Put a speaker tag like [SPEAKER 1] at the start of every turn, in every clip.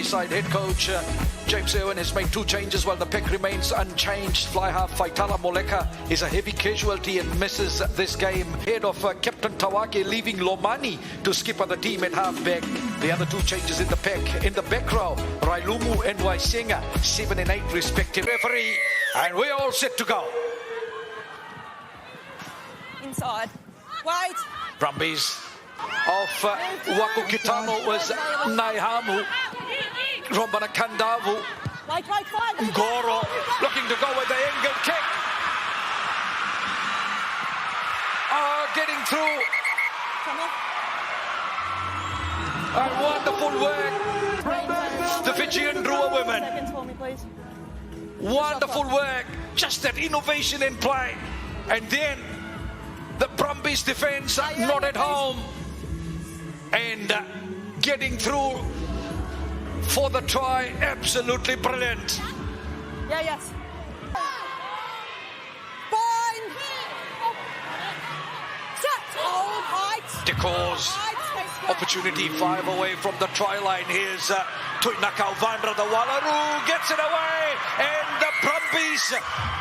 [SPEAKER 1] Brumbies side head coach James Irwin has made 2 changes while the pack remains unchanged. Fly half Faitala Moleka is a heavy casualty and misses this game. Head of Captain Tawake leaving Lomani to skip on the team at half-back. The other 2 changes in the pack. In the back row, Railumu and Waisega, 7 and 8 respective. Referee, and we're all set to go.
[SPEAKER 2] Inside. Wait.
[SPEAKER 1] Brumbies of Wakukitano was Naihamu. Rombana Kandavu.
[SPEAKER 2] Wait,
[SPEAKER 1] Goro looking to go with the angle kick. Getting through. And wonderful work. The Fijian Drua Women.
[SPEAKER 2] Seconds for me, please.
[SPEAKER 1] Wonderful work. Just that innovation in play. And then the Brumbies defence not at home. And getting through for the try. Absolutely brilliant.
[SPEAKER 2] Yeah, yes. Fine. Set. Oh, height.
[SPEAKER 1] Decors. Opportunity 5 away from the try line. Here's Tuinaka Vandra, the Wallaroo gets it away, and the Brumbies.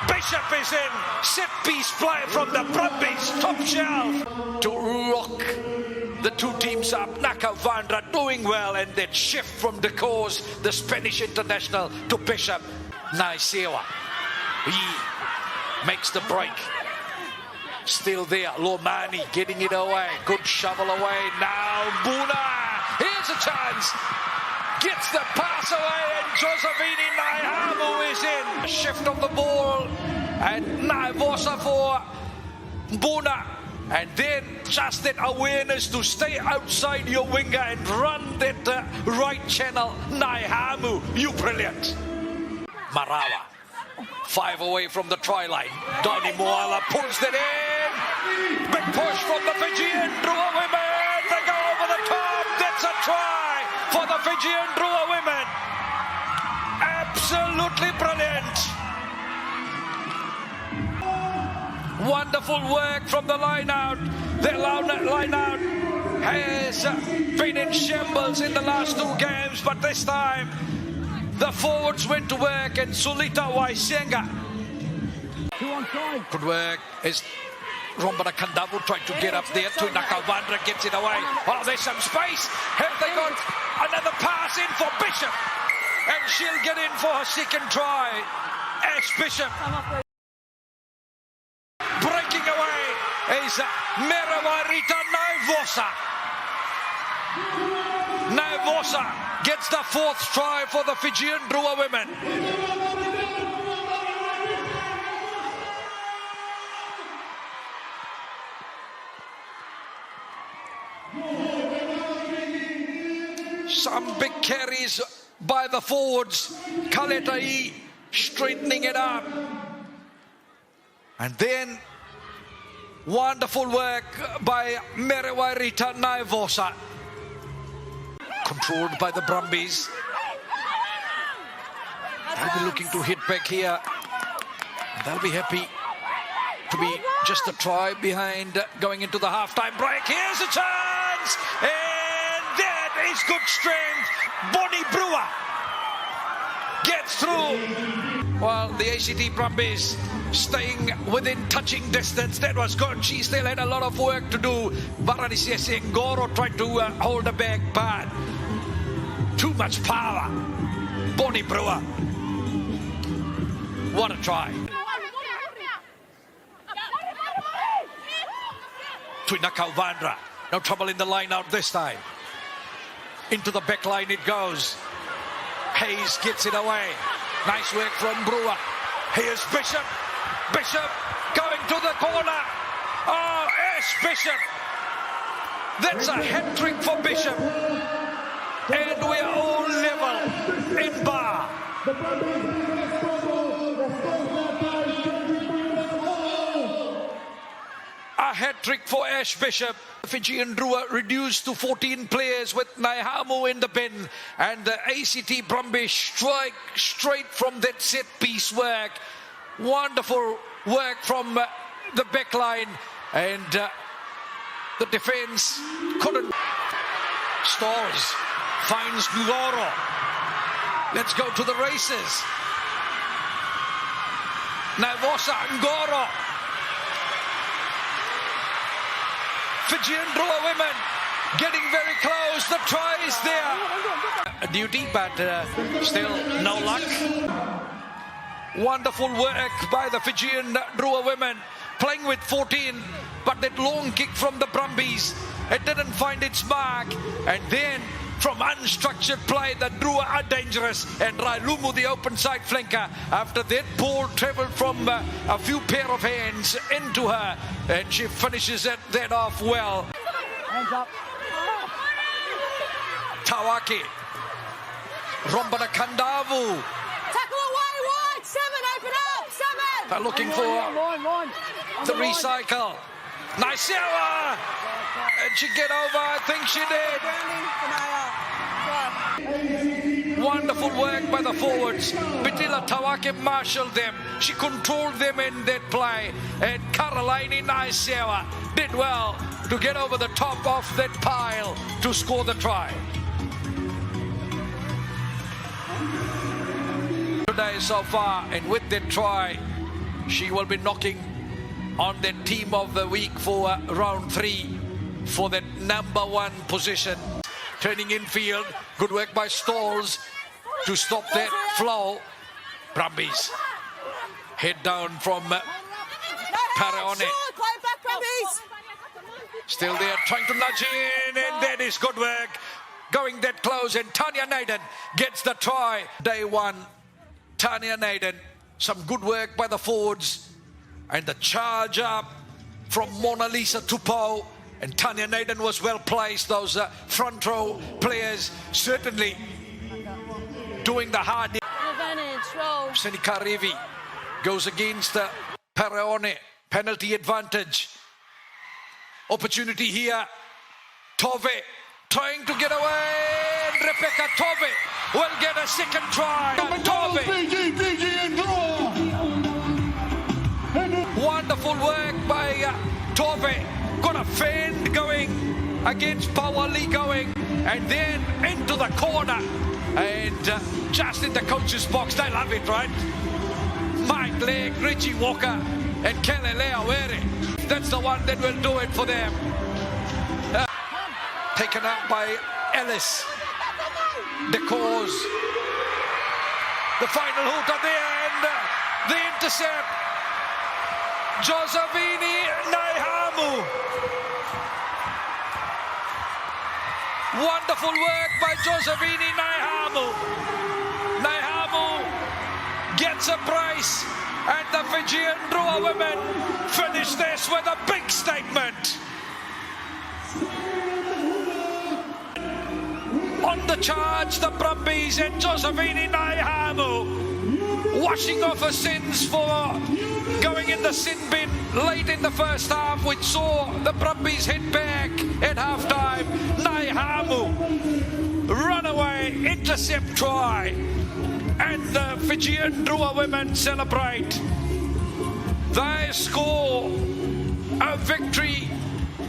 [SPEAKER 1] Bishop is in. Set piece play from the Brumbies. Top shelf to lock the 2 teams up. Naka Vandra doing well, and that shift from Decors, the Spanish international, to Bishop. Naisewa. He makes the break. Still there, Lomani getting it away. Good shovel away. Now Buna. Here's a chance. Gets the pass away, and Josivini Naihamu is in. Shift of the ball, and Neivosa for Buna. And then just that awareness to stay outside your winger and run that right channel. Naihamu, you brilliant. Marawa. 5 away from the try line. Donny Moala pulls that in. Big push from the Fijian Drua Women. They go over the top. That's a try for the Fijian Drua Women. Absolutely brilliant. Wonderful work from the line out. The line out has been in shambles in the last 2 games, but this time the forwards went to work, and Sulita Waisega. Good work as Rombana Kandavu tried to get up there. Tuinaka Vandra gets it away. Oh, there's some space. Have they got another pass in for Bishop? And she'll get in for her second try. Ash Bishop. Breaking away is Merewairita Neivosa. Neivosa gets the 4th try for the Fijian Drua Women. Some big carries by the forwards. Kaletai straightening it up. And then wonderful work by Merewairita Neivosa. Controlled by the Brumbies. They'll be looking to hit back here. They'll be happy to be just a try behind going into the halftime break. Here's a chance! And that is good strength. Bonnie Brewer gets through. Well, the ACT Brumbies staying within touching distance. That was good. She still had a lot of work to do. Baranisiasi and Goro tried to hold her back, but too much power. Bonnie Brewer. What a try. Tuinaka Vandra. No trouble in the line out this time. Into the back line it goes. Hayes gets it away. Nice work from Brewer. Here's Bishop. Bishop going to the corner. Oh, Ash Bishop. That's a hat-trick for Bishop. And we are all level in bar. A hat-trick for Ash Bishop. Fijian Drua reduced to 14 players with Naihamu in the bin. And the ACT Brumbies strike straight from that set-piece work. Wonderful work from the back line. And the defence couldn't. Stores finds Ngoro. Let's go to the races. Neivosa Ngoro. Fijian Drua Women getting very close. The try is there. A duty, but still no luck. Wonderful work by the Fijian Drua Women, playing with 14, but that long kick from the Brumbies, it didn't find its mark. And then from unstructured play, the Drua are dangerous, and Railumu, the open side flanker, after that ball travelled from a few pair of hands into her, and she finishes that off well.
[SPEAKER 2] Hands up.
[SPEAKER 1] Tawaki, Rombana Kandavu.
[SPEAKER 2] Tackle away wide. 7, open up. 7.
[SPEAKER 1] They're looking for the recycle. Naisewa. And she get over? I think she did. Wonderful work by the forwards. Pitila Tawaki marshalled them. She controlled them in that play. And Karalaini Naisewa did well to get over the top of that pile to score the try. Today so far, and with that try, she will be knocking on the team of the week for round 3 for that number 1 position. Turning infield, good work by Stalls to stop that flow. Brumbies head down from Pareone. Still there, trying to nudge in, and that is good work. Going that close, and Tanya Naden gets the try. Day 1, Tanya Naden, some good work by the forwards, and the charge up from Mona Lisa Tupou, and Tanya Naden was well placed. Those front row players certainly doing the hard. Senika Rivi goes against Pareone, penalty advantage. Opportunity here. Tove trying to get away, and Repeka Tove will get a second try. Tove. Wonderful work by Tove. Got a fend going against Pawali going, and then into the corner, and just in the coach's box. They love it, right? Mike Legg, Richie Walker, and Kelele Awere. That's the one that will do it for them. Taken up by Ellis. The cause. The final hooker there, and the intercept. Josivini Naihamu. Wonderful work by Josivini Naihamu. Naihamu gets a brace, and the Fijian Drua Women finish this with a big statement. On the charge, the Brumbies, and Josivini Naihamu washing off her sins for going in the sin bin late in the first half, which saw the Brumbies head back at halftime. Naihamu, runaway intercept try, and the Fijian Drua Women celebrate. They score a victory.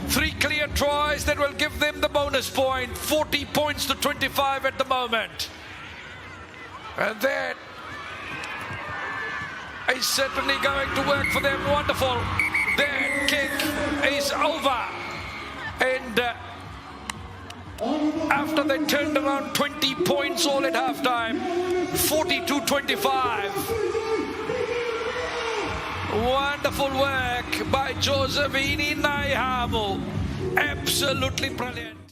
[SPEAKER 1] 3 clear tries that will give them the bonus point. 40 points to 25 at the moment. And that is certainly going to work for them. Wonderful. Their kick is over. And after they turned around 20 points all at halftime, 42-25. Wonderful work by Josivini Naihamu. Absolutely brilliant.